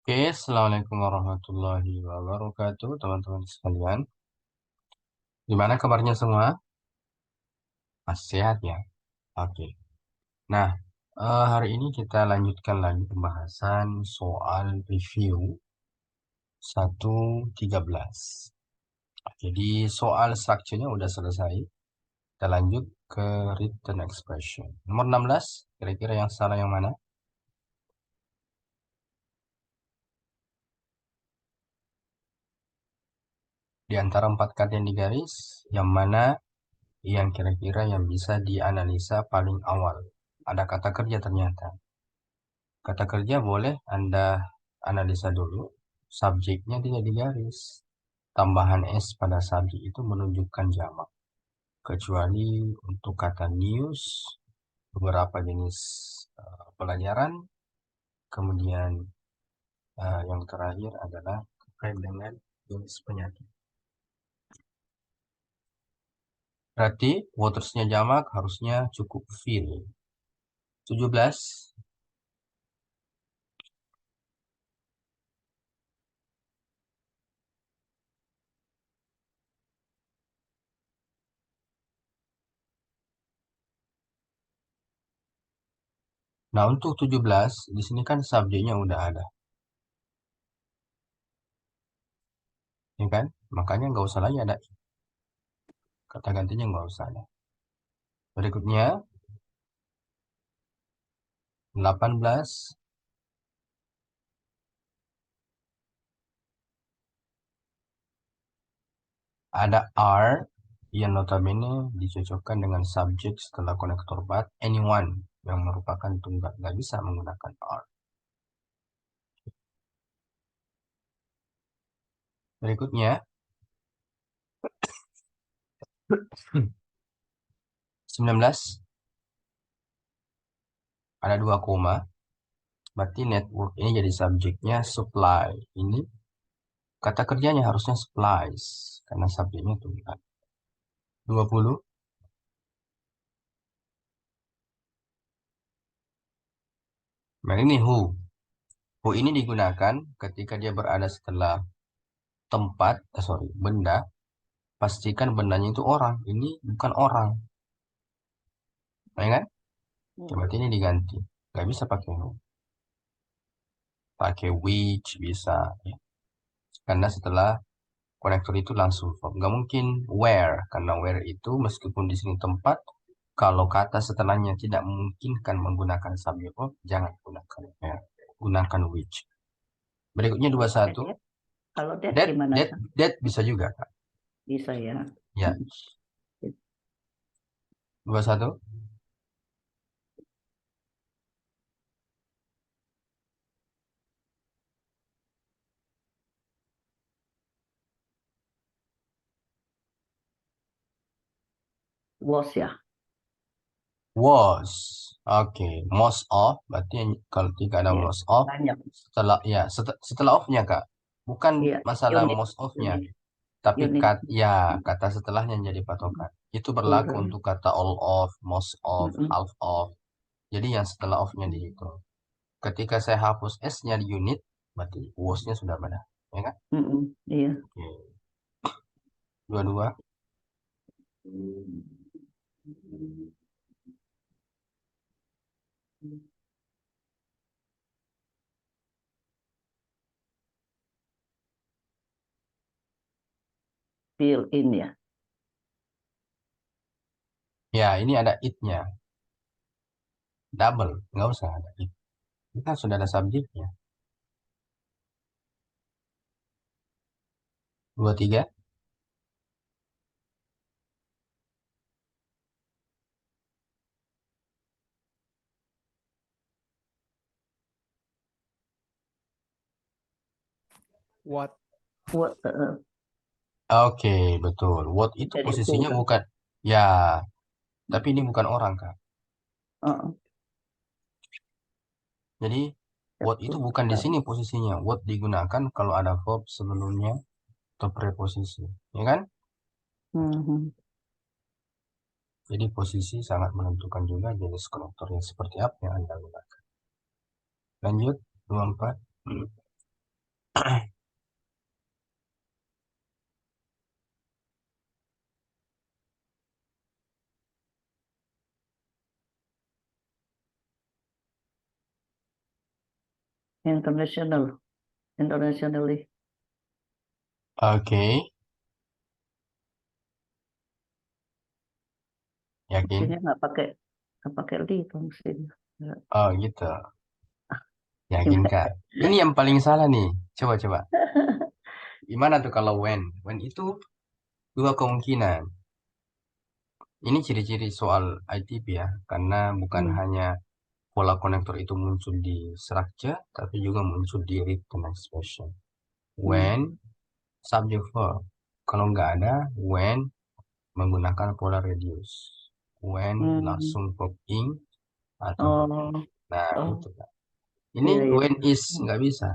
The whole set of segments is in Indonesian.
Oke, Assalamualaikum warahmatullahi wabarakatuh, teman-teman sekalian. Gimana kabarnya semua? Masih sehat ya? Oke. Nah, hari ini kita lanjutkan lagi pembahasan soal review 113. Jadi soal structure-nya udah selesai. Kita lanjut ke written expression. Nomor 16, kira-kira yang salah yang mana? Di antara 4 kata yang digaris, yang mana yang kira-kira yang bisa dianalisa paling awal? Ada kata kerja ternyata. Kata kerja boleh Anda analisa dulu. Subjeknya tidak digaris. Tambahan S pada subjek itu menunjukkan jamak. Kecuali untuk kata news, beberapa jenis pelajaran. Kemudian yang terakhir adalah terkait dengan jenis penyakit. Berarti watersnya jamak harusnya cukup fill. 17. Nah, untuk 17, di sini kan subjeknya udah ada, ya kan? Makanya nggak usah lagi ada kata gantinya, nggak usah ada. Berikutnya, 18, ada are yang notabene dicocokkan dengan subjek setelah konektor but anyone yang merupakan tunggal, nggak bisa menggunakan are. Berikutnya, 19, ada 2 koma, berarti network ini jadi subjeknya supply. Ini kata kerjanya harusnya supplies, karena subjeknya tunggal. 20, nah ini who. Who ini digunakan ketika dia berada setelah tempat, benda. Pastikan bendanya itu orang. Ini bukan orang, ya kan? Berarti ini diganti. Nggak bisa pakai who. Pakai which bisa, ya. Karena setelah konektor itu langsung verb. Nggak mungkin where, karena where itu meskipun di sini tempat, kalau kata setelahnya tidak memungkinkan menggunakan subject verb, jangan gunakan where. Gunakan which. Berikutnya 21. Kalau that That, gimana? that bisa juga, Kak. Bisa ya. Ya. 21. Was ya. Was. Oke, most of berarti kalau tidak ada Ya, most of banyak. setelah ya setelah of-nya, Kak. Bukan Iya, masalah unit, most of-nya, unit, tapi unit. kata setelahnya yang jadi patokan. Itu berlaku untuk kata all of, most of, half of. Jadi yang setelah of-nya dihitung. Ketika saya hapus S-nya di unit, berarti was-nya sudah benar, ya kan? Iya. Oke. 22. Fill in ya. Ya, ini ada it-nya. Double, nggak usah ada it. Ini kan sudah ada subjeknya. 23. What? What, Oke, betul. What itu jadi posisinya bukan. bukan. Ya, tapi ini bukan orang, Kak. Jadi, what itu bukan di sini posisinya. What digunakan kalau ada verb sebelumnya atau preposisi. Ya kan? Jadi, posisi sangat menentukan juga jenis konektor yang seperti apa yang Anda gunakan. Lanjut, 24. Internationally. Oke, yakin? Mestinya nggak pakai li itu mestinya. Nggak. Oh gitu, yakin Gimana? Kak. Ini yang paling salah nih. Coba-coba. Gimana tuh kalau when? When itu dua kemungkinan. Ini ciri-ciri soal ITP ya, karena bukan Hmm. hanya pola konektor itu muncul di structure, tapi juga muncul di written expression. Hmm. When, subject verb. Kalau nggak ada, when menggunakan pola reduce. When Hmm. langsung verb ing atau verb. Oh, Nah, oh, gitu Kak. Ini iya, iya. when is Hmm. nggak bisa.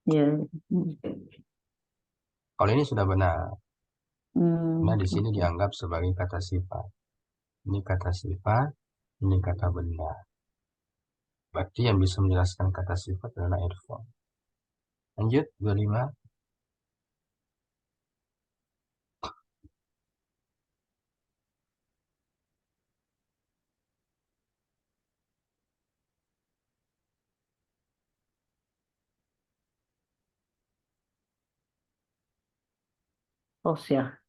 Iya. Hmm. Kalau ini sudah benar. Nah, Hmm. di sini Oke. dianggap sebagai kata sifat. Ini kata sifat, ini kata benda. Berarti yang bisa menjelaskan kata sifat adalah adverb. Lanjut, 25. Host ya.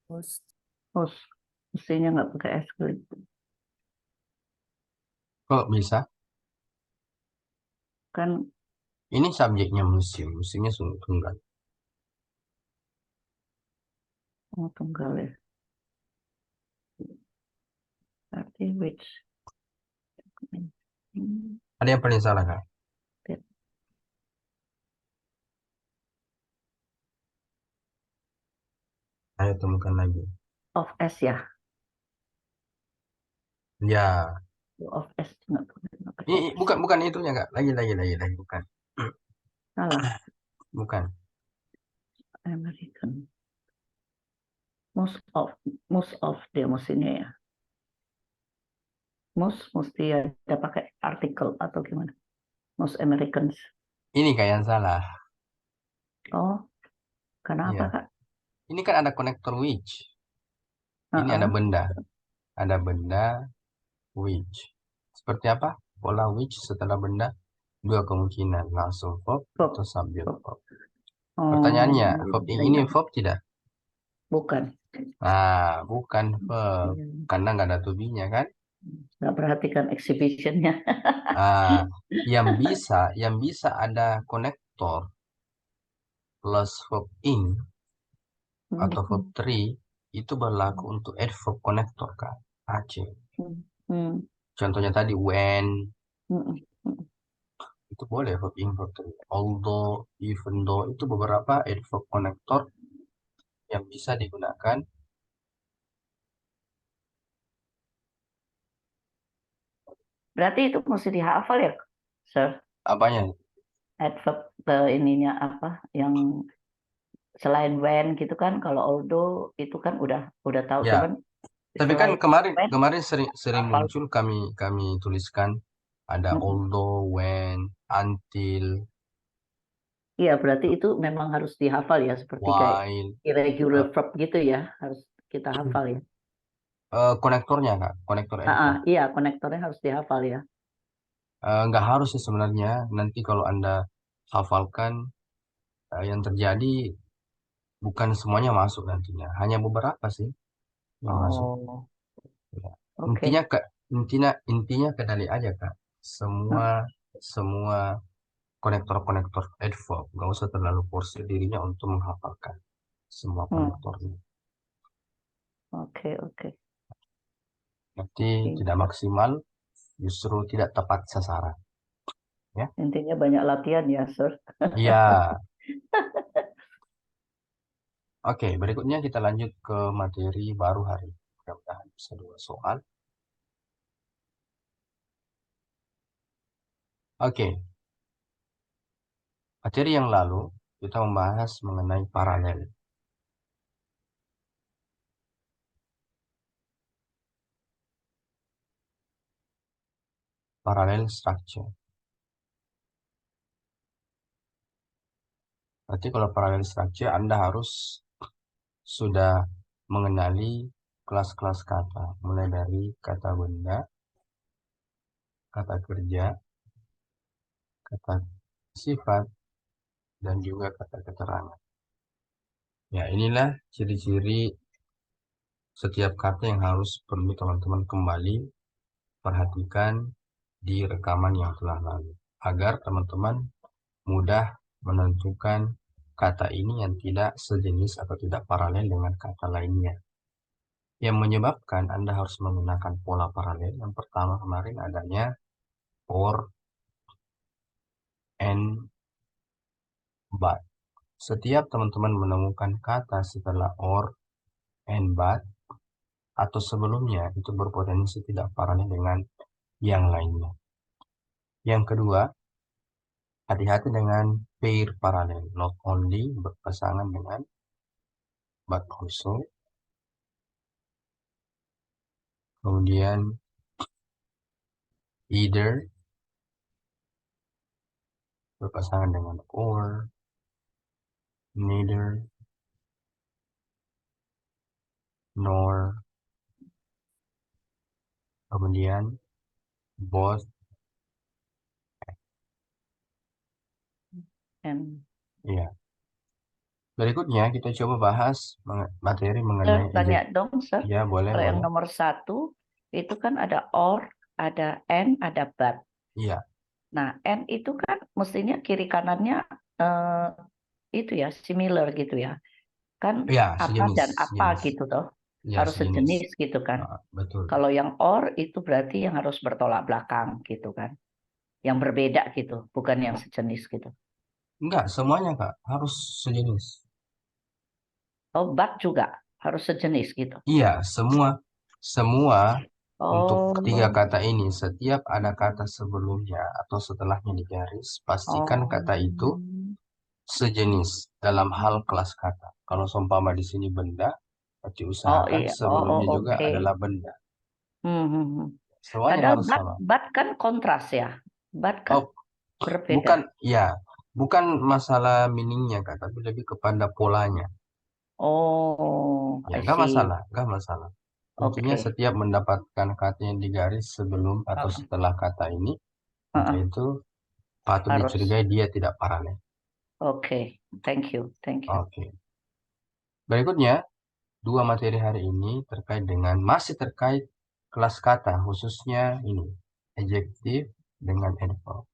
Host. Host. Mestinya nggak pakai S kali. Kok bisa? Kan Ini subjeknya musim, musimnya sungguh tunggal. tunggal ya. Berarti which. Hmm. Ada yang paling salah, Kak? Ayo temukan lagi. Of S ya. Ya, Of S nggak pakai ini S. bukan itunya, Kak. Lagi, bukan. Salah. Bukan. American. Most of. Most of dia mestinya ya. Most mesti ada pakai artikel atau gimana? Most Americans. Ini Kak yang salah. Oh, kenapa Iya. Kak? Ini kan ada konektor which. Ini ada Heeh. benda. Ada benda which. Seperti apa? Pola which setelah benda. Dua kemungkinan. Langsung verb atau Bob. subject Bob. verb. Oh, Pertanyaannya, iya, verb saya ini ingat. verb tidak? Bukan. Nah, bukan verb. Iya. Karena nggak ada to be-nya kan? Nggak perhatikan exhibitionnya. Ah, yang bisa ada konektor plus verb ing atau verb Hmm. three itu berlaku untuk adverb konektor kan? AC. Hmm. Hmm. Contohnya tadi when Hmm. Hmm. itu boleh verb ing verb three. Although, even though itu beberapa adverb konektor yang bisa digunakan. Berarti itu mesti dihafal ya, Sir? Apanya? Adverb ininya apa? Yang selain when gitu kan? Kalau although itu kan udah tahu. Ya, Cuman tapi kan selain kemarin when kemarin sering sering hafal. muncul kami tuliskan ada Hmm. although, when, until, Iya, berarti itu memang harus dihafal ya, seperti kayak while. irregular Eh, verb gitu ya, harus kita hafal ya. konektornya kak, konektor adverb. Iya, konektornya harus dihafal ya. Nggak harus sih sebenarnya. Nanti kalau Anda hafalkan, yang terjadi bukan semuanya masuk nantinya. Hanya beberapa sih yang masuk. Oh, Ya. Intinya oke. kak, intinya kendali aja kak. Semua Nah, semua konektor-konektor adverb nggak usah terlalu force dirinya untuk menghafalkan semua hmm, konektornya. oke, oke. Nanti tidak Ingat. maksimal, justru tidak tepat sasaran. Ya, Intinya banyak latihan ya, Sir. iya. Oke, berikutnya kita lanjut ke materi baru hari ini. Mudah-mudahan bisa 2 soal. Oke, materi yang lalu kita membahas mengenai paralel. Parallel structure. Berarti kalau parallel structure Anda harus sudah mengenali kelas-kelas kata, mulai dari kata benda, kata kerja, kata sifat, dan juga kata keterangan. Ya, inilah ciri-ciri setiap kata yang harus perlu teman-teman kembali perhatikan di rekaman yang telah lalu, agar teman-teman mudah menentukan kata ini yang tidak sejenis atau tidak paralel dengan kata lainnya. Yang menyebabkan Anda harus menggunakan pola paralel. Yang pertama kemarin adanya or, and, but. Setiap teman-teman menemukan kata setelah or, and, but, atau sebelumnya, itu berpotensi tidak paralel dengan yang lainnya. Yang kedua, hati-hati dengan pair paralel. Not only berpasangan dengan, but also. Kemudian either berpasangan dengan or, neither, nor, kemudian both. Ya. Berikutnya kita coba bahas materi mengenai Tanya dong, Sir. Ya, boleh, Kalau yang boleh. nomor 1 itu kan ada or, ada and, ada but. Iya, Nah, and itu kan mestinya kiri kanannya eh, itu ya similar gitu ya. Kan ya, apa sejenis, dan apa sejenis. gitu toh. Ya, Harus sejenis. sejenis gitu kan. Betul. Kalau yang or itu berarti yang harus bertolak belakang gitu kan. Yang berbeda gitu, bukan yang sejenis gitu. Enggak, semuanya, Kak, harus sejenis. Oh, but juga harus sejenis gitu. Iya, semua untuk ketiga Oh, kata ini, setiap ada kata sebelumnya atau setelahnya di garis, pastikan oh, kata itu sejenis dalam hal kelas kata. Kalau seumpama di sini benda, berarti oh usahakan iya, oh sebelumnya juga oke. adalah benda. Hmm, hmm, hmm. Semuanya Padahal harus but, sama. but kan kontras ya. But kan Oh, berbeda. bukan, ya, bukan masalah meaningnya, Kak, tapi lebih kepada polanya. Oh, Ya, I nggak see. masalah, nggak masalah. Intinya Oke. setiap mendapatkan kata yang digaris sebelum atau Uh, setelah kata ini, maka uh, itu patut harus. dicurigai dia tidak paralel. Oke. Thank you. Thank you. Oke. Berikutnya, dua materi hari ini masih terkait kelas kata, khususnya ini, adjektif dengan adverb.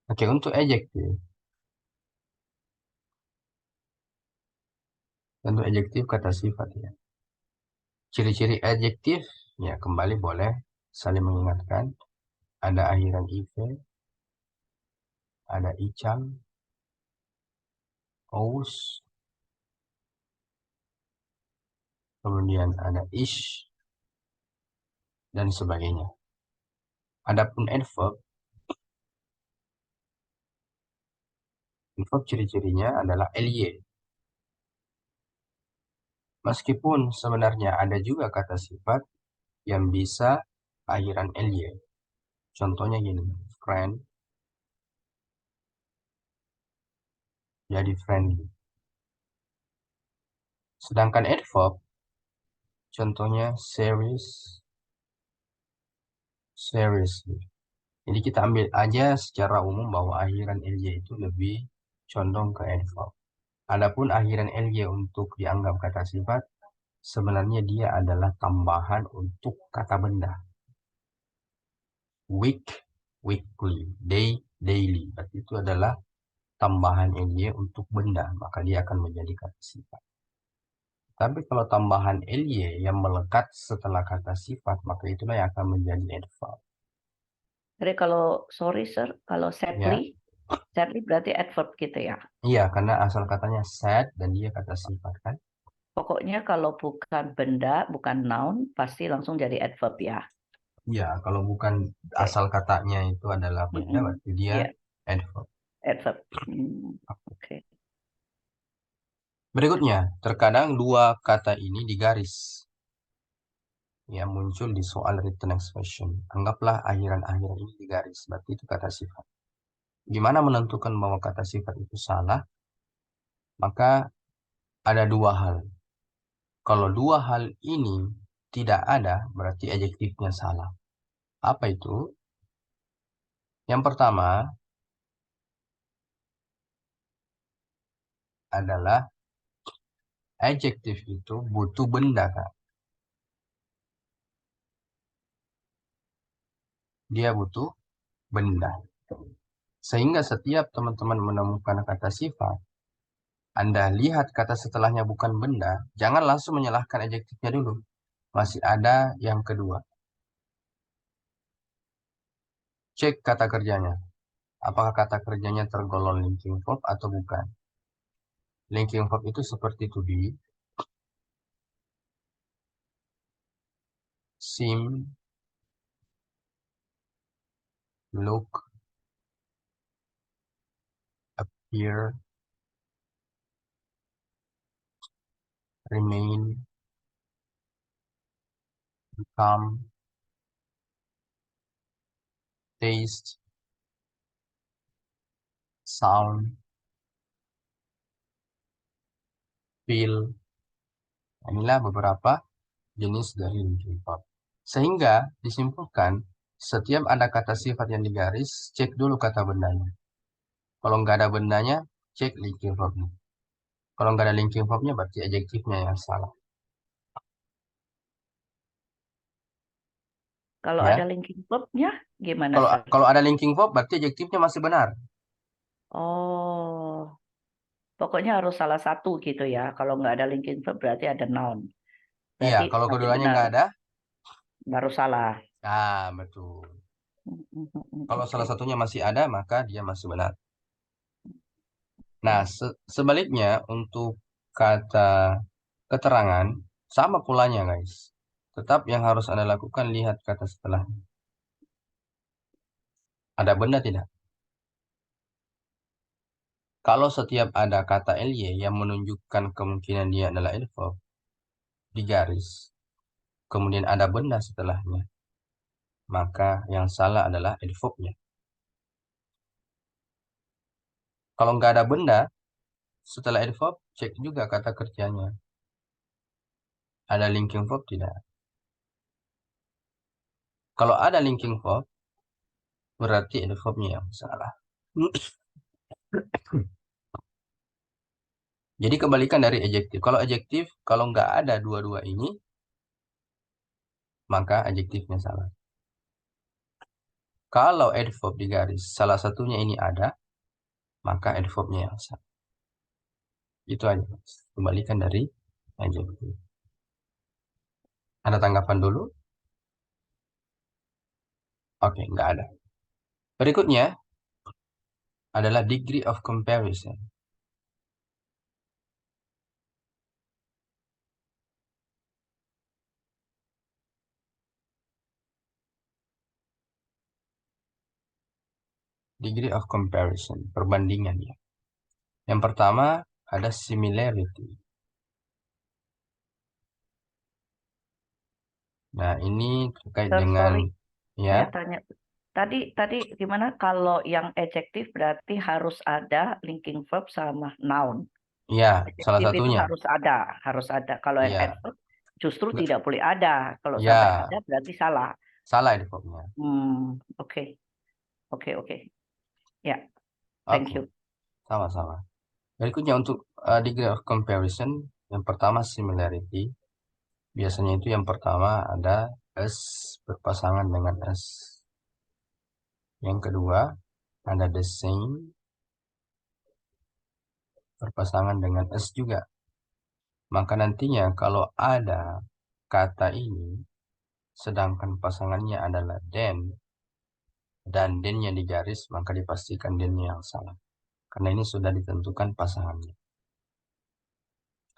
Oke, untuk adjektif. Tentu adjektif kata sifat ya. Ciri-ciri adjektif, ya kembali boleh saling mengingatkan. Ada akhiran ive, ada icam, aus, kemudian ada ish, dan sebagainya. Adapun adverb ciri-cirinya adalah ly. Meskipun sebenarnya ada juga kata sifat yang bisa akhiran ly. Contohnya gini, friend, jadi friendly. Sedangkan adverb, contohnya serious, seriously. Jadi kita ambil aja secara umum bahwa akhiran ly itu lebih condong ke adverb. Adapun akhiran ly untuk dianggap kata sifat, sebenarnya dia adalah tambahan untuk kata benda. Week, weekly, day, daily. Berarti itu adalah tambahan ly untuk benda, maka dia akan menjadi kata sifat. Tapi kalau tambahan ly yang melekat setelah kata sifat, maka itulah yang akan menjadi adverb. Jadi kalau sorry sir, kalau Ya, sadly berarti adverb gitu ya. iya, karena asal katanya sad dan dia kata sifat kan. Pokoknya kalau bukan benda, bukan noun, pasti langsung jadi adverb ya. Iya, kalau bukan Oke. asal katanya itu adalah benda, Mm-mm. berarti dia Ya, adverb. adverb. Oke. Berikutnya, terkadang dua kata ini digaris. Ya, muncul di soal written expression. Anggaplah akhiran-akhiran ini digaris, berarti itu kata sifat. Gimana menentukan bahwa kata sifat itu salah? Maka ada dua hal. Kalau dua hal ini tidak ada, berarti adjektifnya salah. Apa itu? Yang pertama adalah adjektif itu butuh benda, Kak. Dia butuh benda. Sehingga setiap teman-teman menemukan kata sifat, Anda lihat kata setelahnya bukan benda, jangan langsung menyalahkan adjektifnya dulu. Masih ada yang kedua. Cek kata kerjanya. Apakah kata kerjanya tergolong linking verb atau bukan? Linking verb itu seperti to be, seem, look, appear, remain, become, taste, sound, feel. Inilah beberapa jenis dari linking verb. Sehingga disimpulkan, setiap ada kata sifat yang digaris, cek dulu kata bendanya. Kalau nggak ada bendanya, cek linking verbnya. Kalau nggak ada linking verbnya, berarti adjektifnya yang salah. Kalau ada Ya, linking verbnya, gimana, kalau Sar? kalau ada linking verb, berarti adjektifnya masih benar. Oh, pokoknya harus salah satu gitu ya. Kalau nggak ada linking verb berarti ada noun. Iya, Berarti kalau masih keduanya benar, nggak ada, baru salah. betul. Kalau salah Oke. satunya masih ada, maka dia masih benar. Nah, sebaliknya untuk kata keterangan, sama pulanya, guys. Tetap yang harus Anda lakukan, lihat kata setelah. Ada benda tidak? Kalau setiap ada kata ly yang menunjukkan kemungkinan dia adalah adverb, di garis, kemudian ada benda setelahnya, maka yang salah adalah adverbnya. Kalau nggak ada benda setelah adverb, cek juga kata kerjanya. Ada linking verb tidak? Kalau ada linking verb, berarti adverbnya yang salah. Jadi kebalikan dari adjektif. Kalau adjektif, kalau nggak ada dua-dua ini, maka adjektifnya salah. Kalau adverb di garis, salah satunya ini ada, maka adverbnya yang salah. Itu aja. Kebalikan dari adjektif. Ada tanggapan dulu? Oke, nggak ada. Berikutnya adalah degree of comparison. Degree of comparison, perbandingan ya. Yang pertama ada similarity. Nah, ini terkait Sir, dengan sorry, ya, saya tanya. Tadi tadi gimana kalau yang adjektif berarti harus ada linking verb sama noun. ya, salah Adjektif itu satunya. harus ada, harus ada. Kalau yang Ya, adverb justru nggak- tidak boleh ada. Kalau sampai ya, ada berarti salah. salah adverbnya. Oke, oke, oke. Ya, thank Oke, you. sama-sama. Berikutnya untuk degree of comparison, yang pertama similarity. Biasanya itu yang pertama ada as berpasangan dengan as. Yang kedua ada the same berpasangan dengan as juga. Maka nantinya kalau ada kata ini, sedangkan pasangannya adalah then, dan then-nya digaris, maka dipastikan then-nya yang salah. Karena ini sudah ditentukan pasangannya.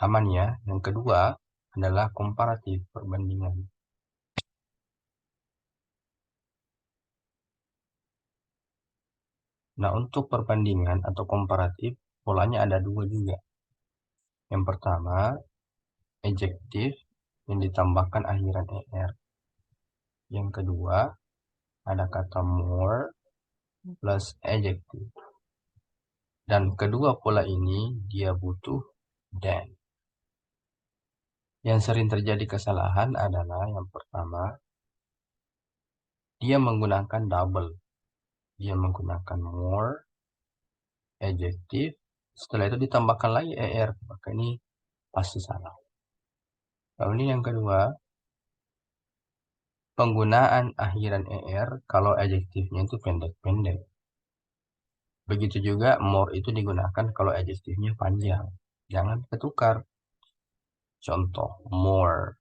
Aman ya. Yang kedua adalah komparatif perbandingan. Nah, untuk perbandingan atau komparatif, polanya ada dua juga. Yang pertama, adjektif yang ditambahkan akhiran er. Yang kedua, ada kata more plus adjektif. Dan kedua pola ini dia butuh dan. Yang sering terjadi kesalahan adalah yang pertama, dia menggunakan double. Dia menggunakan more, adjektif, setelah itu ditambahkan lagi er, maka ini pasti salah. Lalu yang kedua, penggunaan akhiran er kalau adjektifnya itu pendek-pendek. Begitu juga more itu digunakan kalau adjektifnya panjang. Jangan ketukar. Contoh, more,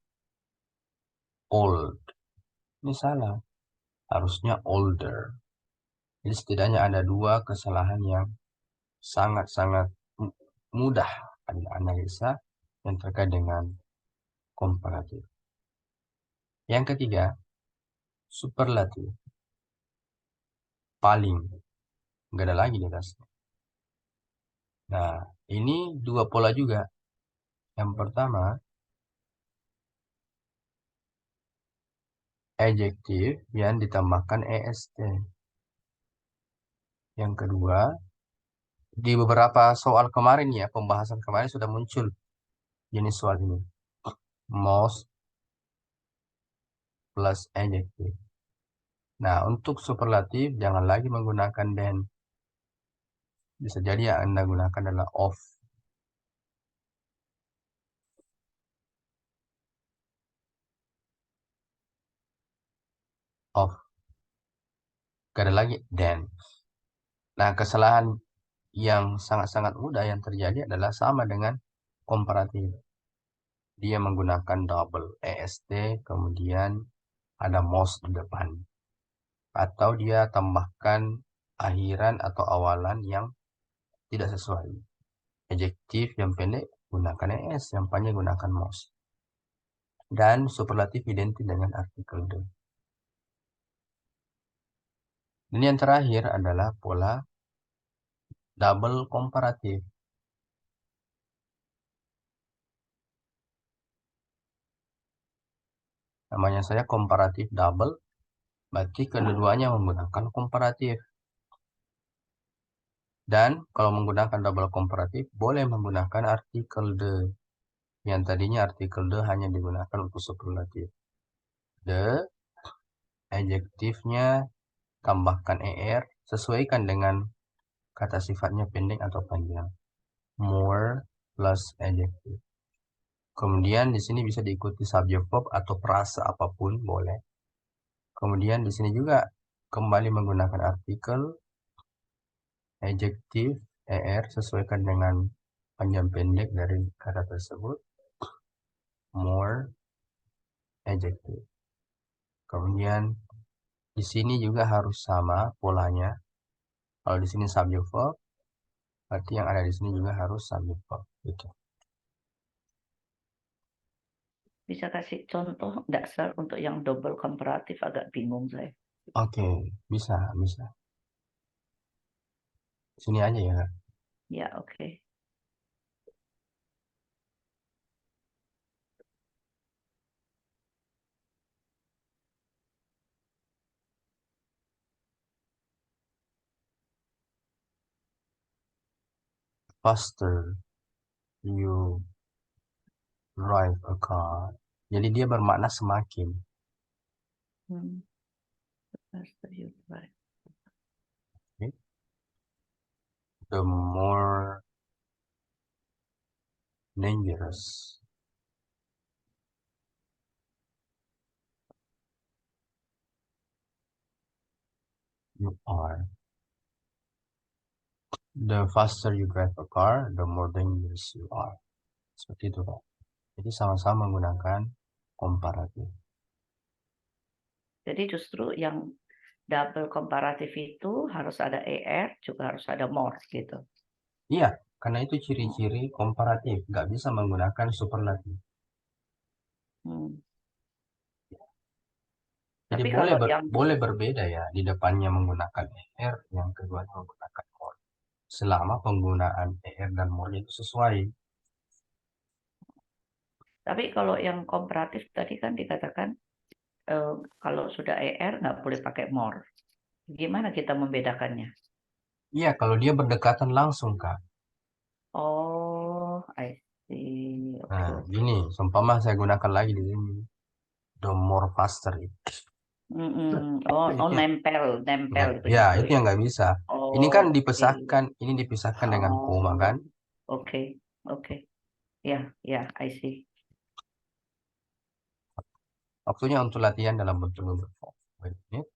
old. Ini salah. Harusnya older. Jadi setidaknya ada dua kesalahan yang sangat-sangat mudah analisa yang terkait dengan komparatif. Yang ketiga, superlatif. Paling. Nggak ada lagi di atasnya. Nah, ini dua pola juga. Yang pertama, adjektif yang ditambahkan est. Yang kedua, di beberapa soal kemarin ya, pembahasan kemarin sudah muncul jenis soal ini. Most plus adjektif. Nah, untuk superlatif jangan lagi menggunakan then. Bisa jadi yang Anda gunakan adalah of. Of. Gak ada lagi then. Nah, kesalahan yang sangat-sangat mudah yang terjadi adalah sama dengan komparatif. Dia menggunakan double est, kemudian ada most di depan. Atau dia tambahkan akhiran atau awalan yang tidak sesuai. Adjektif yang pendek gunakan es, yang panjang gunakan most. Dan superlatif identik dengan artikel the. Ini yang terakhir adalah pola double komparatif. Namanya saya komparatif double, berarti kedua-duanya menggunakan komparatif. Dan kalau menggunakan double komparatif, boleh menggunakan artikel the. Yang tadinya artikel the hanya digunakan untuk superlatif. The, adjektifnya, tambahkan er, sesuaikan dengan kata sifatnya pendek atau panjang. More plus adjektif. Kemudian di sini bisa diikuti subject verb atau frasa apapun boleh. Kemudian di sini juga kembali menggunakan artikel, adjektif, er sesuaikan dengan panjang pendek dari kata tersebut. More, adjektif. Kemudian di sini juga harus sama polanya. Kalau di sini subject verb, berarti yang ada di sini juga harus subject verb. Gitu. Bisa kasih contoh dasar untuk yang double komparatif, agak bingung saya. Oke, bisa. Sini aja ya. Ya, oke. Faster you drive a car. Jadi dia bermakna semakin. Faster you drive. Okay. The more dangerous you are. The faster you drive a car, the more dangerous you are. Seperti itu, Pak. Jadi sama-sama menggunakan komparatif. Jadi justru yang double komparatif itu harus ada er, juga harus ada more gitu. Iya, karena itu ciri-ciri komparatif. Nggak bisa menggunakan superlatif. Jadi Tapi kalau yang boleh berbeda ya. Di depannya menggunakan er, yang keduanya menggunakan more. Selama penggunaan er dan more itu sesuai. Tapi kalau yang komparatif tadi kan dikatakan kalau sudah er nggak boleh pakai more. Gimana kita membedakannya? Iya, kalau dia berdekatan langsung, Kak. Oh, I see. Nah, Oke, oke. gini, seumpama saya gunakan lagi di sini. The more faster itu. Mm-mm. Oh, Nah, oh, itu yang nempel, nempel nggak, ya begitu itu ya. yang nggak bisa. Ini kan Oke. dipisahkan dengan koma kan. Oh, oke, oke. Ya, ya, I see. Waktunya untuk latihan dalam bentuk menit.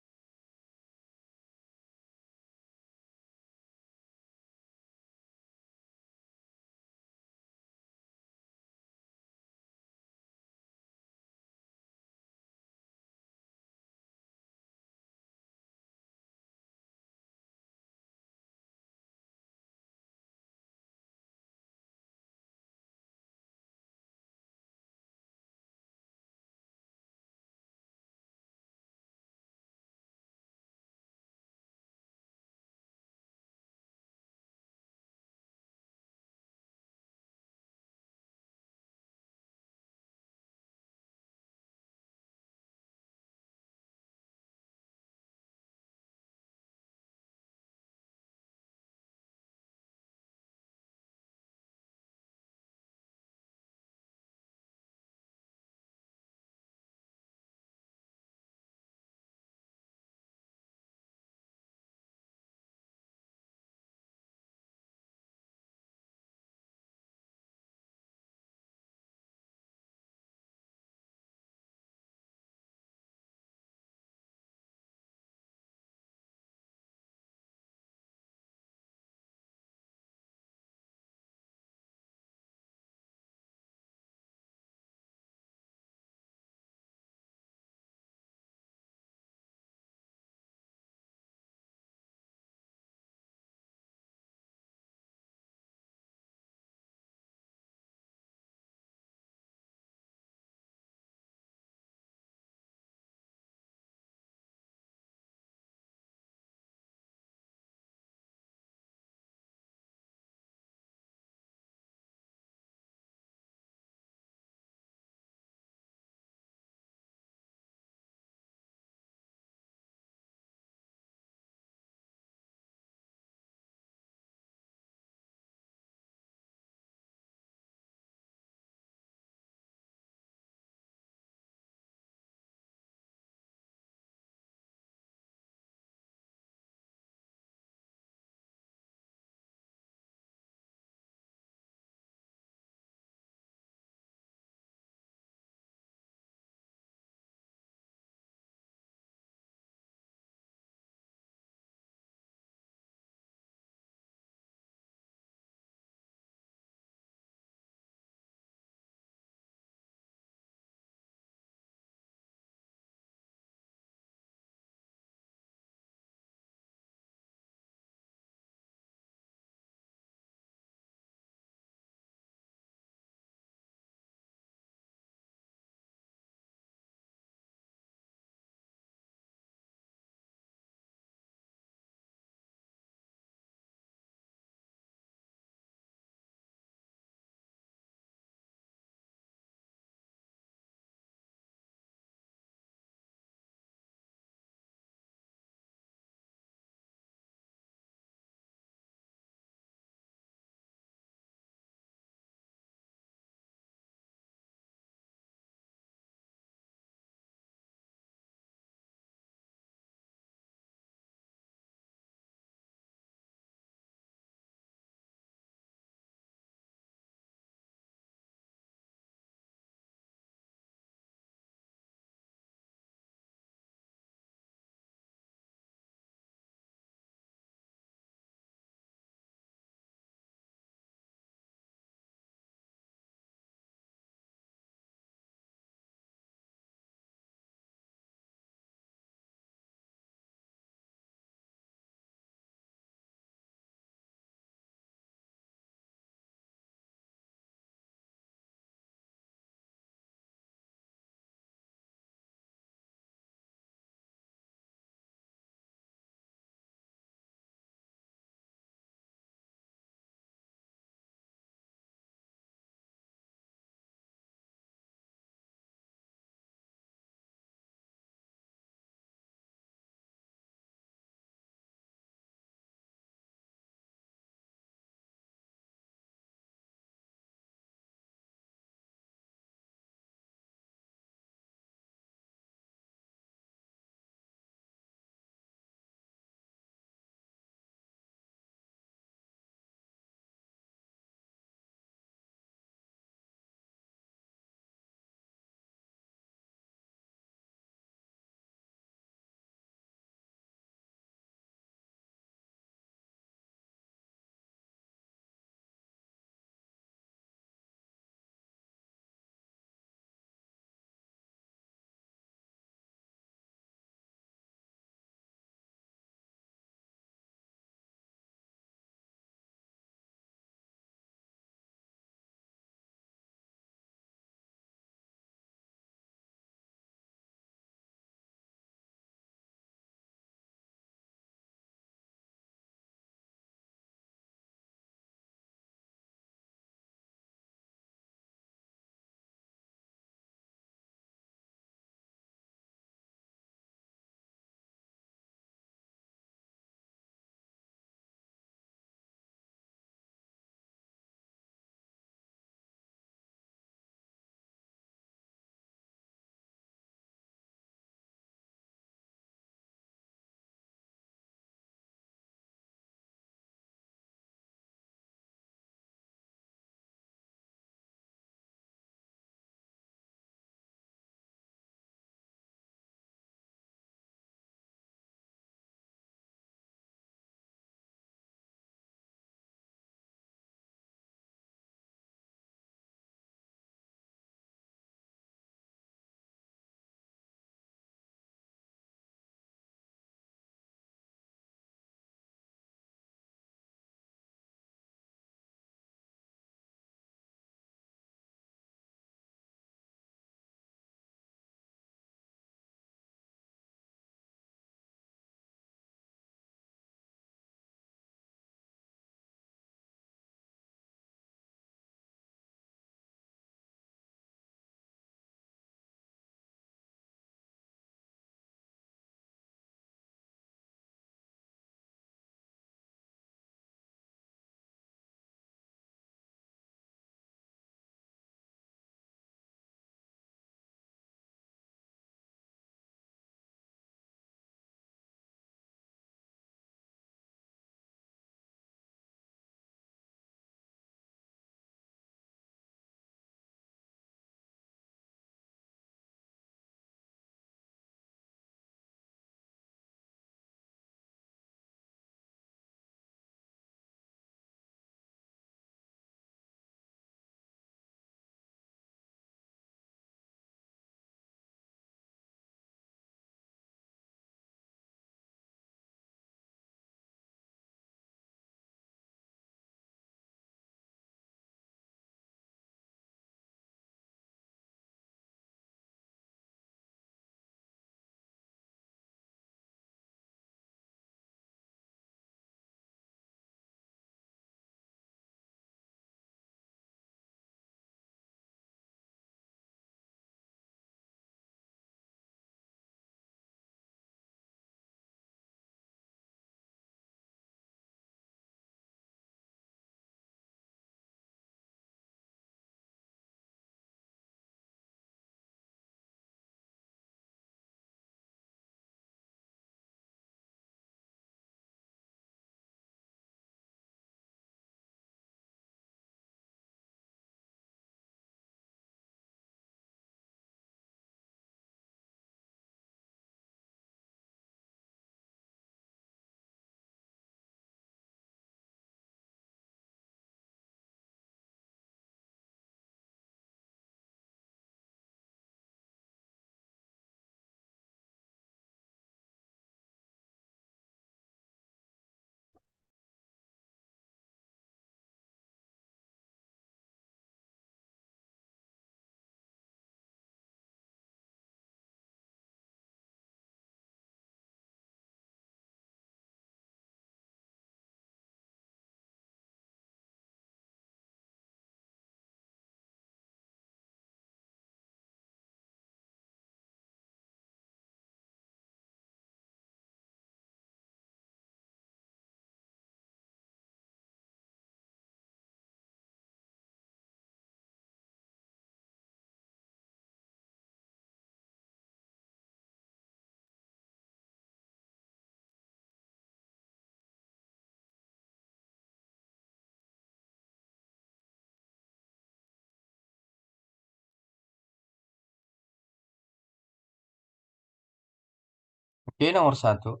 Oke, nomor satu.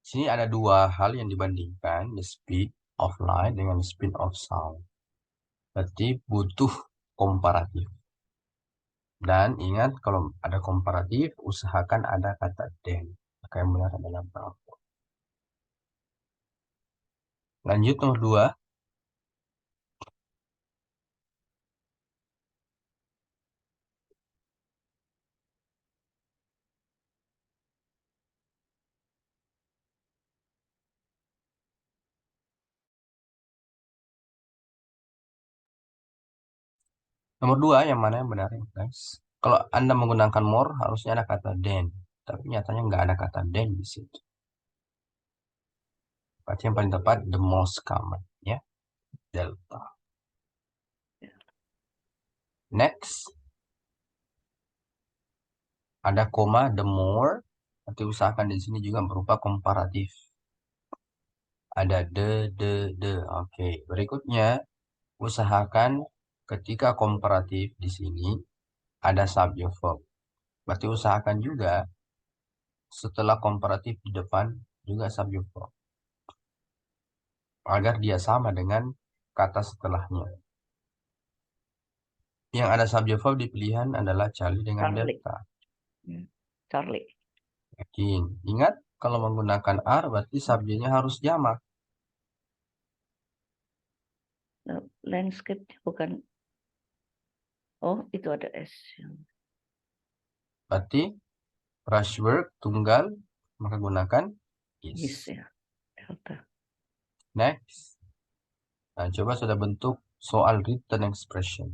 Sini ada dua hal yang dibandingkan, the speed of light dengan the speed of sound. Berarti butuh komparatif. Dan ingat, kalau ada komparatif, usahakan ada kata then. Maka yang benar adalah bravo. Lanjut nomor dua. Nomor dua, yang mana yang benar, guys? Kalau Anda menggunakan more, harusnya ada kata then. Tapi nyatanya nggak ada kata then di situ. Berarti yang paling tepat, the most common. Ya, delta. Next, ada koma, the more. Nanti usahakan di sini juga berupa komparatif. Ada the. Oke, berikutnya, usahakan ketika komparatif di sini, ada subject verb. Berarti usahakan juga setelah komparatif di depan juga subject verb. Agar dia sama dengan kata setelahnya. Yang ada subject verb di pilihan adalah Charlie dengan Charlie. delta. Charlie. Yakin. Ingat, kalau menggunakan R berarti subjeknya harus jamak. Landscape bukan. Oh, itu ada S. Berarti brushwork tunggal, maka gunakan is. Yes ya. Delta. Next. Nah, coba sudah bentuk soal written expression.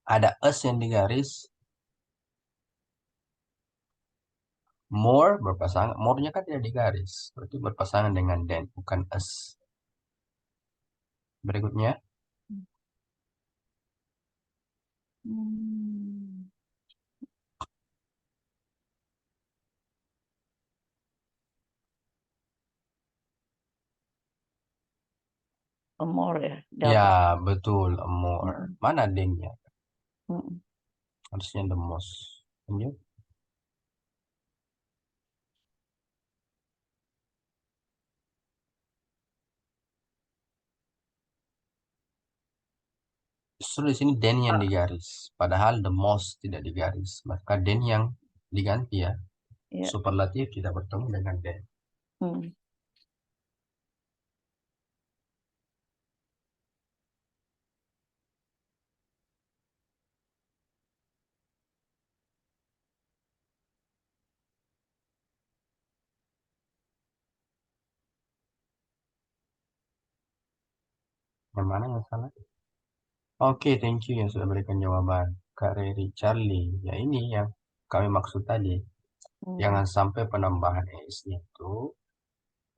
Ada us yang digaris. More berpasangan. More-nya kan tidak digaris. Berarti berpasangan dengan then, bukan us. Berikutnya. Hmm. More ya. Ya, Delta. betul. More. Mm-mm. Mana then-nya? Mm-mm. Harusnya the most. Lanjut. Justru di sini then yang Ah, digaris. Padahal the most tidak digaris. Maka then yang diganti ya. ya. Superlatif tidak bertemu dengan then. Hmm. Yang mana yang salah? Oke, thank you yang sudah berikan jawaban. Kak Riri Charlie. Ya ini yang kami maksud tadi. Hmm. Jangan sampai penambahan es itu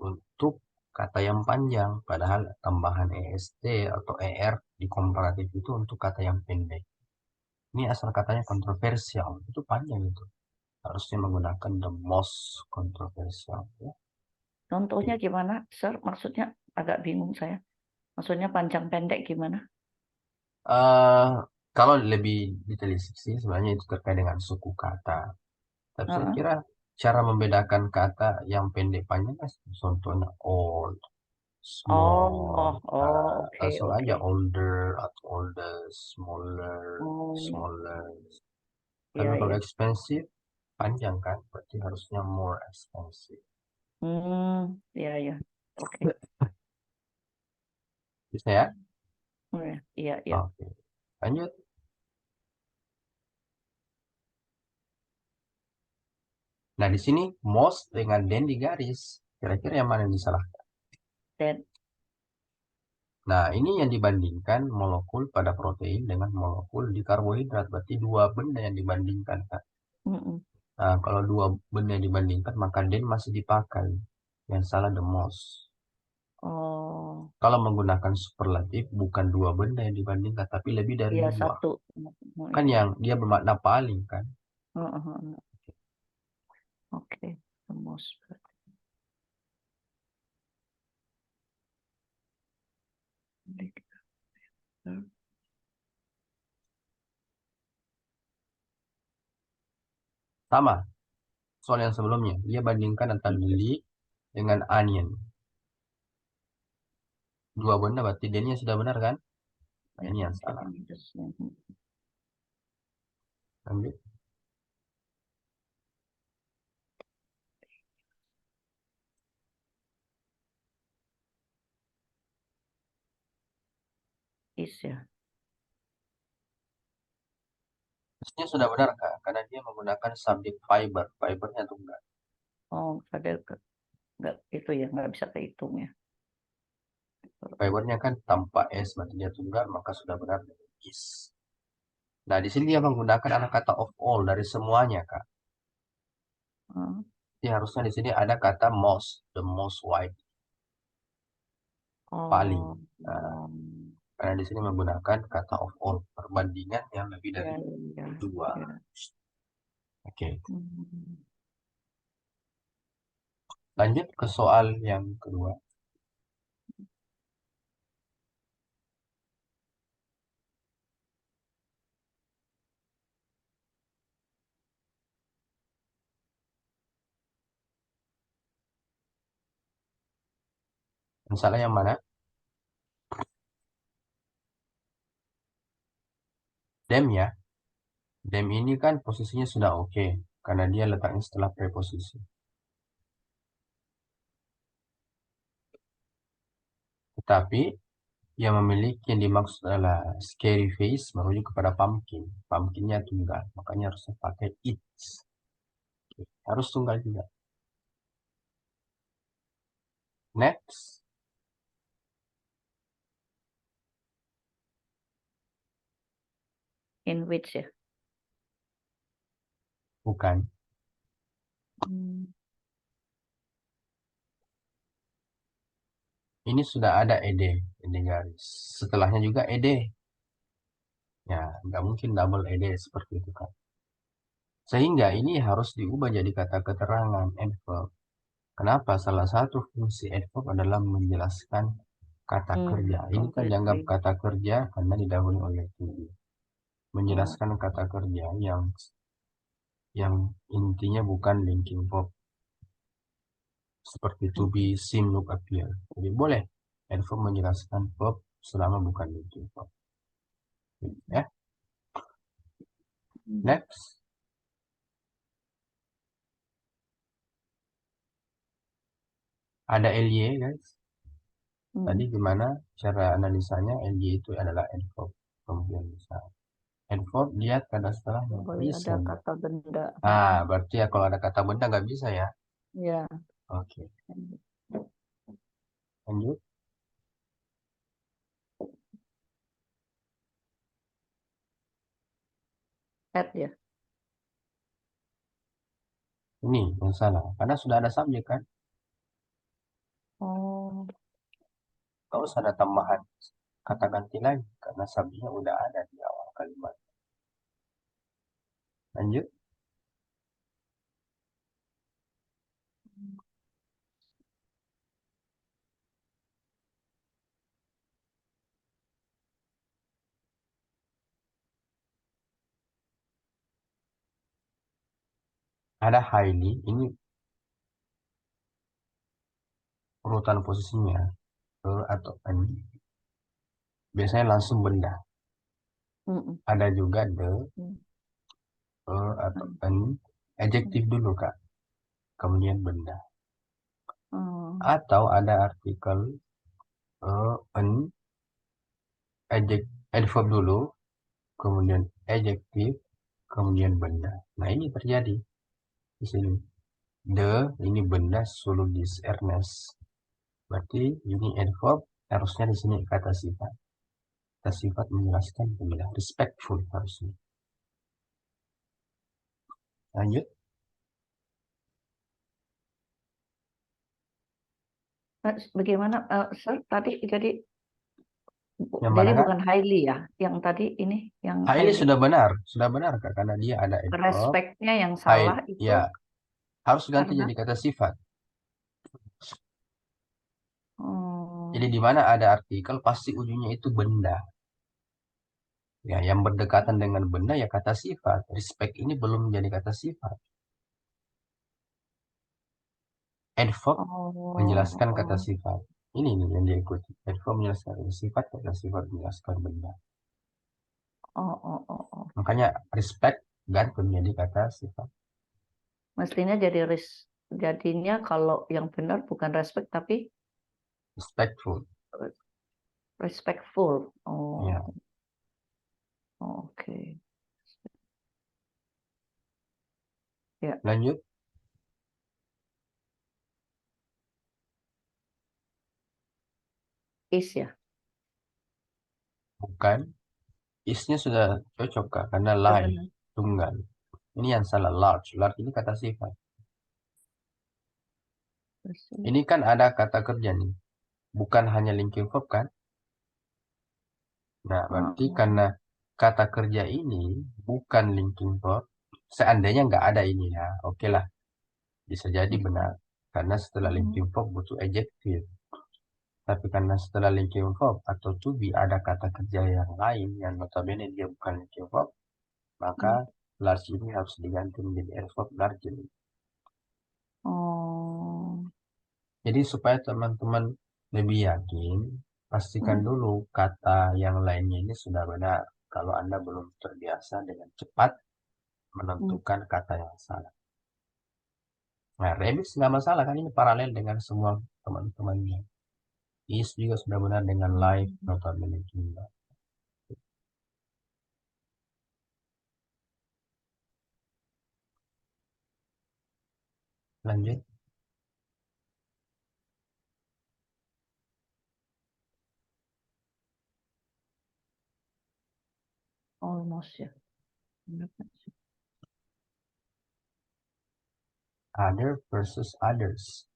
untuk kata yang panjang. Padahal tambahan est atau er di komparatif itu untuk kata yang pendek. Ini asal katanya kontroversial. Itu panjang itu. Harusnya menggunakan the most kontroversial. Ya. Contohnya Oke. gimana, Sir? Maksudnya agak bingung saya. Maksudnya panjang pendek gimana? Eh, Kalau lebih ditelisik sih sebenarnya itu terkait dengan suku kata. Tapi saya Heeh. kira cara membedakan kata yang pendek panjang kan contohnya old, small, Oh, oh, oke, langsung aja oke. older atau oldest, smaller, Oh, smaller. Tapi iya, kalau iya. expensive panjang kan, berarti harusnya more expensive. Iya, iya. Oke. Bisa ya? Oh, iya, iya, iya. Oke. Lanjut. Nah, di sini most dengan then digaris. Kira-kira yang mana yang disalah? Dan, Nah, ini yang dibandingkan molekul pada protein dengan molekul di karbohidrat. Berarti dua benda yang dibandingkan, Kak. mm-mm. Nah, kalau dua benda yang dibandingkan, maka den masih dipakai. Yang salah the most. Oh, Kalau menggunakan superlatif, bukan dua benda yang dibandingkan, tapi lebih dari iya dua. satu. Oh, Kan iya, iya. yang dia bermakna paling, kan? Heeh, heeh. Oke, the most. Sama soal yang sebelumnya. Dia bandingkan antara lili dengan onion. Dua benda berarti dia sudah benar kan? Nah, Ya, ini yang salah. Lanjut. Is ya. Pastinya sudah benar Kak, karena dia menggunakan subjek fiber. Fibernya tunggal. Oh, padahal nggak itu ya nggak bisa kehitung ya. Fibernya kan tanpa S, berarti dia tunggal, maka sudah benar dengan is. Nah, di sini dia menggunakan ada kata of all dari semuanya Kak. Hmm. Jadi harusnya di sini ada kata most, the most wide, paling. Oh, Nah, um, karena di sini menggunakan kata of all, perbandingan yang lebih ya, dari ya, dua. ya. Oke, Hmm. lanjut ke soal yang kedua. Masalah yang mana? Them ya. Them ini kan posisinya sudah oke, karena dia letaknya setelah preposisi. Tetapi yang memiliki yang dimaksud adalah scary face merujuk kepada pumpkin. Pumpkinnya tunggal, makanya harusnya pakai it. Harus tunggal juga. Next, In which ya. bukan. Hmm. Ini sudah ada ed, ed garis. Setelahnya juga ed. Ya, nggak mungkin double ed seperti itu kan. Sehingga ini harus diubah jadi kata keterangan adverb. Kenapa? Salah satu fungsi adverb adalah menjelaskan kata kerja. Ini kan dianggap Completely. kata kerja karena didahului oleh to be. Oh, Menjelaskan kata kerja yang intinya bukan linking verb seperti to be, hmm. seem, look, appear. Jadi boleh adverb menjelaskan verb selama bukan linking verb. Ya, Hmm. next. Ada ly guys. Tadi Hmm. gimana cara analisanya? Ly itu adalah adverb. Kemudian bisa adverb lihat kata setelahnya. Nggak boleh ada Listen. kata benda. Ah, berarti ya kalau ada kata benda nggak bisa ya. Ya. Oke, lanjut. At ya. Ini yang salah. Karena sudah ada subjek kan. Oh, Nggak usah ada tambahan kata ganti lagi. Karena subjeknya udah ada di awal kalimat. Lanjut. Ada highly. Ini urutan posisinya. Atau an. Biasanya langsung benda. mm-mm. Ada juga the, Hmm. atau an. Adjektif dulu kak. Kemudian benda. Oh, Atau ada artikel an, adverb dulu, kemudian adjektif, kemudian benda. Nah ini terjadi di sini. The ini benda suludis Ernest. Berarti ini adverb, harusnya di sini kata sifat. Kata sifat menjelaskan benda. Respectful harusnya. Lanjut. bagaimana, Sir? Tadi jadi Yang jadi mana kak? bukan highly ya. Yang tadi ini yang Ini highly. sudah benar kak, karena dia ada adverb. Respectnya yang High, salah itu ya harus ganti karena jadi kata sifat. oh, Jadi di mana ada artikel pasti ujungnya itu benda. Ya, yang berdekatan dengan benda ya kata sifat. Respect ini belum menjadi kata sifat. Adverb menjelaskan kata Oh, sifat. Ini nih yang diikuti. Adverb menjelaskan kata sifat menjelaskan benda. oh. Makanya respect ganti menjadi kata sifat. Mestinya jadi jadinya kalau yang benar bukan respect tapi Respectful. respectful. Ya, Oke. Ya, lanjut. is ya. Bukan. Isnya sudah cocok Kak, karena Ya live, benar. tunggal. Ini yang salah, large. Large ini kata sifat. Bersih. Ini kan ada kata kerja nih. Bukan hanya linking verb kan? Nah, berarti Oh, karena kata kerja ini bukan linking verb, seandainya nggak ada ini ya, oke lah, bisa jadi benar. Karena setelah linking verb butuh adjective. Tapi karena setelah linking verb atau to be ada kata kerja yang lain yang notabene dia bukan linking verb, maka large ini harus diganti menjadi adverb largely. oh. Jadi supaya teman-teman lebih yakin, pastikan Hmm, dulu kata yang lainnya ini sudah benar. Kalau Anda belum terbiasa dengan cepat hmm. menentukan kata yang salah. Nah, remix nggak masalah kan ini paralel dengan semua teman-temannya. Is juga sudah benar dengan live, notabene juga. Lanjut, Almost ya. Benar kan sih? other versus others.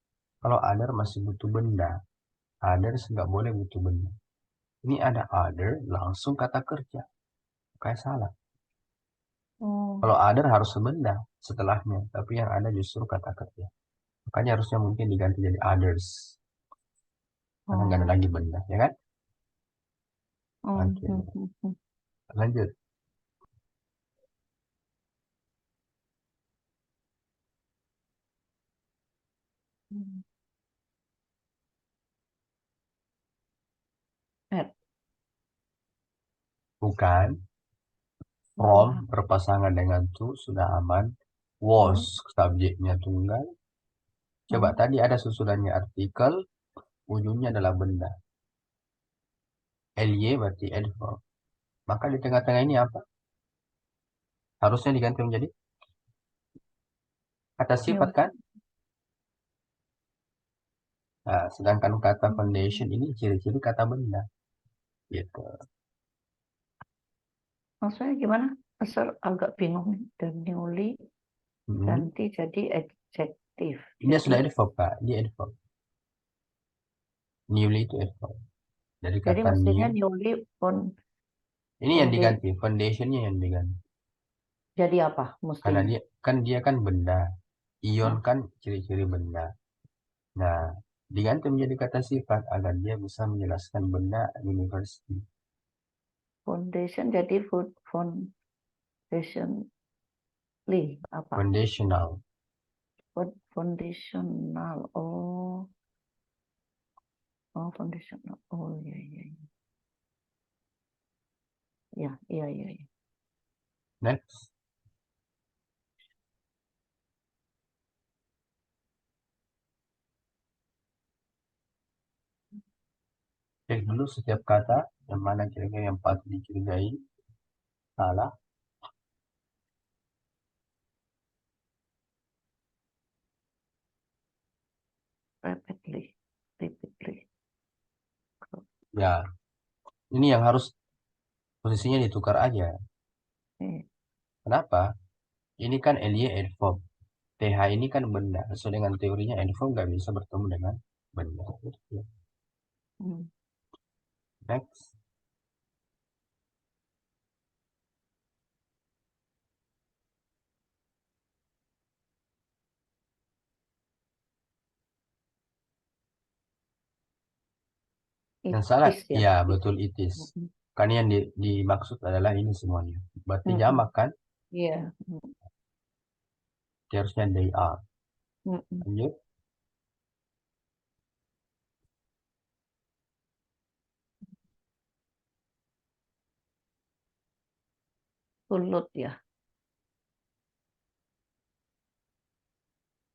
Kalau other masih butuh benda, others nggak boleh butuh benda. Ini ada other, langsung kata kerja. Kayak salah. Oh, Kalau other harus benda setelahnya, tapi yang ada justru kata kerja. Makanya harusnya mungkin diganti jadi others. Karena nggak ada oh, lagi benda, ya kan? oh, Oke, lanjut. hmm. At, Bukan, from oh, berpasangan dengan to sudah aman. Was oh, subjeknya tunggal. Coba oh. tadi ada susunannya artikel, ujungnya adalah benda. Ly berarti adverb. Maka di tengah-tengah ini apa? Harusnya diganti menjadi kata sifat New. kan? Nah, sedangkan kata foundation Hmm. ini ciri-ciri kata benda. Gitu. Maksudnya gimana? Asal agak bingung nih. Dan newly Hmm. ganti jadi adjektif. Dia Jadi sudah adverb, Kak. Dia adverb. Newly itu adverb. Dari jadi kata new. mestinya newly Ini yang foundation diganti, foundationnya yang diganti. jadi apa Karena mestinya? dia kan benda. Ion Nah, kan ciri-ciri benda. Nah, diganti menjadi kata sifat agar dia bisa menjelaskan benda university. foundation jadi foundationally apa? Foundational. Foundational. Oh, foundational. Oh, iya, iya, iya. Ya, iya, iya, iya. Next, cek dulu setiap kata yang mana kira-kira yang patut dicurigai salah. Rapidly. Repeatedly. Ya, ini yang harus posisinya ditukar aja. Eh, Kenapa? Ini kan ly adverb. TH ini kan benda. Sesuai dengan teorinya adverb nggak bisa bertemu dengan benda. hmm. Next, It yang salah, is ya. ya It betul is. it is. Mm-mm. Kan yang dimaksud adalah ini semuanya. Berarti Mm-mm. jamak kan? Iya. Dia harusnya they are. Mm-mm. Lanjut. Absolut ya.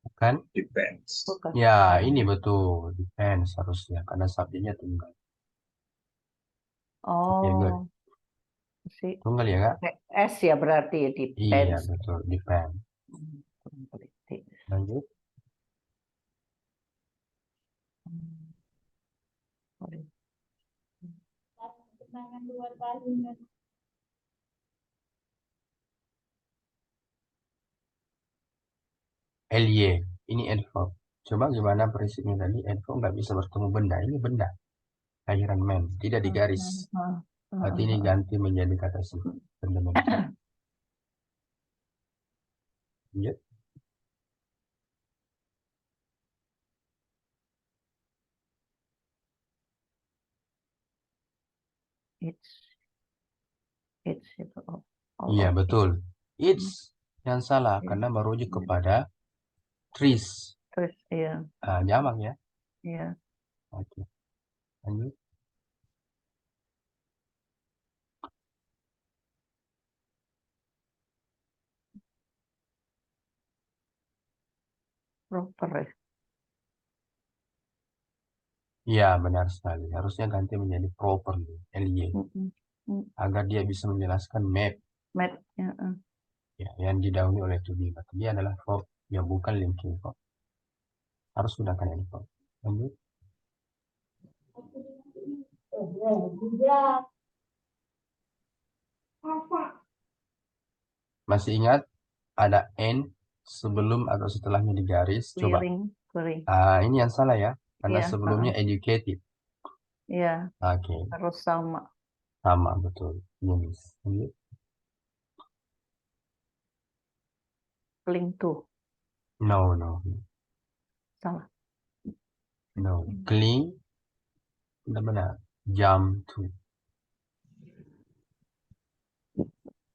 Bukan? Bukan. Ya, Oh. ini betul. Depends harusnya, karena subjeknya tunggal. Oke, good. Oh, sih. Tunggal ya, Kak? Pakai S ya berarti ya, Iya, depends. betul. Depends. Kurang teliti. Lanjut. Hmm, sorry. LY. Ini adverb. Coba gimana prinsipnya tadi? Adverb nggak bisa bertemu benda. Ini benda. Iron Man. Tidak Ah, digaris. ah, ah, Berarti ah, ini ah. ganti menjadi kata sifat. Fundamental. Lanjut. It's itu all Iya, of it. betul. It's Hmm, yang salah ya. karena merujuk Hmm. kepada trees. Terus ya, Jamak ya. ya Oke. Lanjut. proper ya. Iya, benar sekali. Harusnya ganti menjadi properly. LY. Hmm, hmm, hmm. Agar dia bisa menjelaskan map. Map ya. Ya, yang didahului oleh to be. Berarti dia adalah verb. Ya, bukan linking verb. Harus gunakan yang verb. Lanjut. Masih ingat ada and sebelum atau setelahnya digaris? Coba. Clearing. Ini yang salah ya. Karena Iya, sebelumnya educated. iya, Oke. harus sama. Sama, betul. Nulis. Lanjut. Link to, No, no, salah. no. Cling, tidak benar. Jump to.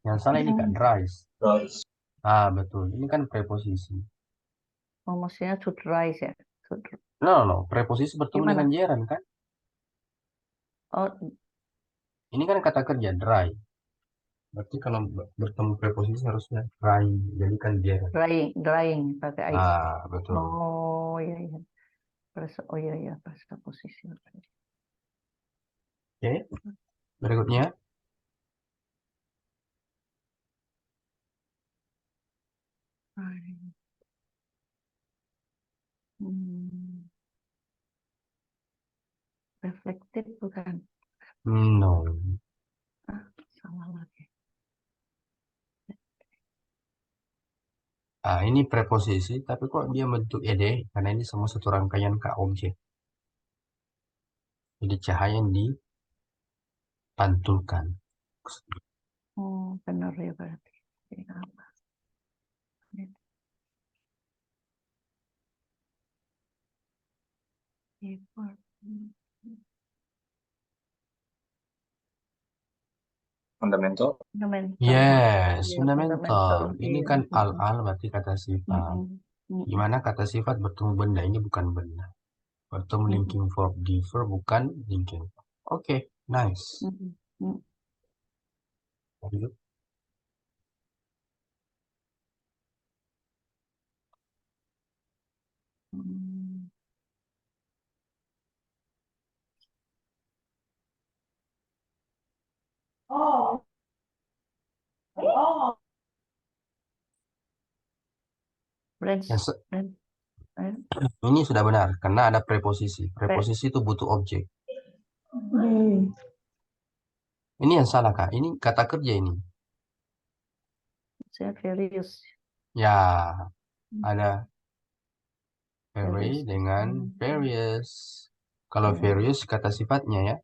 Yang salah ini kan Hmm. rise. Betul. Ini kan preposisi. Oh, maksudnya to rise ya. No, no, no. Preposisi bertemu dengan Gimana? gerund kan? Oh, Ini kan kata kerja dry. Berarti kalau bertemu preposisi harusnya dry. Jadi kan gerund. drying pakai I. Betul. Oh, iya, iya. Oh, iya, iya, posisi. Oke. Berikutnya. Hmm, reflektif bukan? No. Salah lagi. Ini preposisi, tapi kok dia bentuk ed? Karena ini semua satu rangkaian k objek. Jadi cahaya yang dipantulkan. Oh, benar ya berarti. Ini apa? Keyboard. Fundamental. Fundamental. Yes, Iya, fundamental. fundamental. Ini Iya. kan al-al berarti kata sifat. Mm-mm. Mm-mm. Gimana kata sifat bertemu benda ini bukan benda. Bertemu Mm-mm. linking verb di verb bukan linking verb. Oke, nice. Mm-mm. Mm-mm. Lanjut. Mm. Yang Branch. Branch. ini sudah benar karena ada preposisi. Pre- Preposisi itu butuh objek. Hmm. Ini yang salah Kak. Ini kata kerja ini. Saya various. Ya, ada very Various. dengan various. Kalau Ya. various kata sifatnya ya.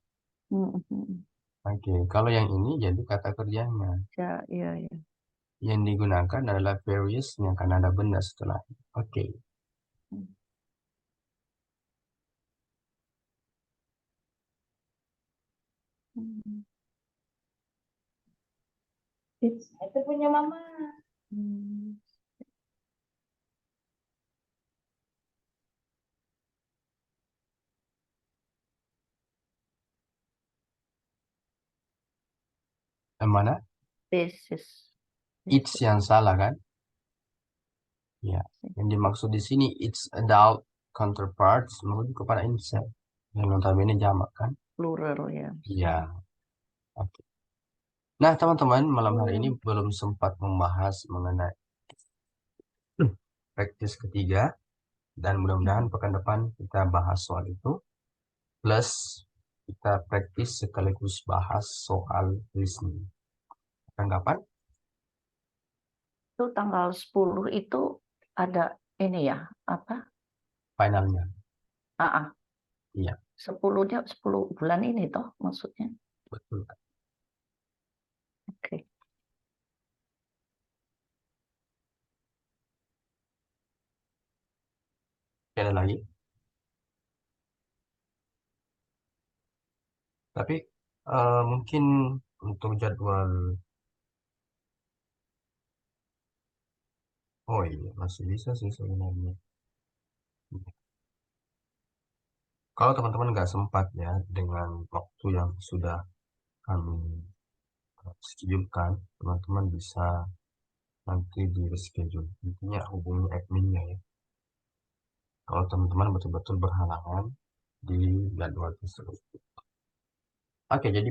Mm-mm. Oke, kalau yang ini jadi kata kerjanya. Ya, iya, iya. Yang digunakan adalah variousnya karena ada benda setelah. Oke. Mm. Itu punya mama. Mm. Yang mana? Basis. It's yang salah kan? Ya, yang dimaksud di sini its adult counterparts merujuk kepada insect yang notabene jamak kan? Plural ya. Iya. Oke. Nah, teman-teman, malam hari ini belum sempat membahas mengenai praktis ketiga, dan mudah-mudahan pekan depan kita bahas soal itu, plus kita praktis sekaligus bahas soal listening. Kapan? Itu tanggal 10 itu ada ini ya, apa? Finalnya. Iya, 10-nya 10 bulan ini toh maksudnya. betul. Oke. Ada lagi? Tapi mungkin untuk jadwal, oh iya, masih bisa sih sebenarnya. Kalau teman-teman nggak sempat ya dengan waktu yang sudah kami schedulekan, teman-teman bisa nanti di reschedule. Intinya hubungi adminnya ya. Kalau teman-teman betul-betul berhalangan di jadwal tersebut. Oke, jadi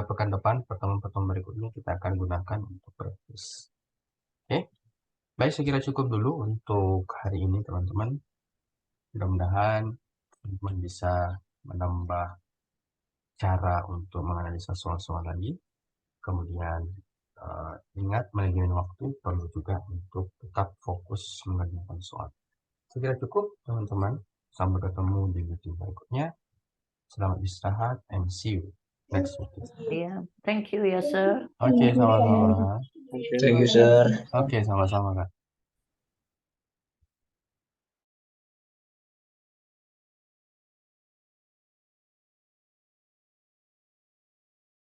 pekan depan, pertemuan-pertemuan berikutnya kita akan gunakan untuk praktis. Oke, baik, saya kira cukup dulu untuk hari ini teman-teman. Mudah-mudahan teman-teman bisa menambah cara untuk menganalisa soal-soal lagi. Kemudian ingat manajemen waktu, perlu juga untuk tetap fokus mengerjakan soal. Saya kira cukup teman-teman. Sampai ketemu di video berikutnya. Selamat istirahat and see you next week. Iya, thank you ya, Sir. Oke, sama-sama. Thank you, sir. Oke, sama-sama, Kak.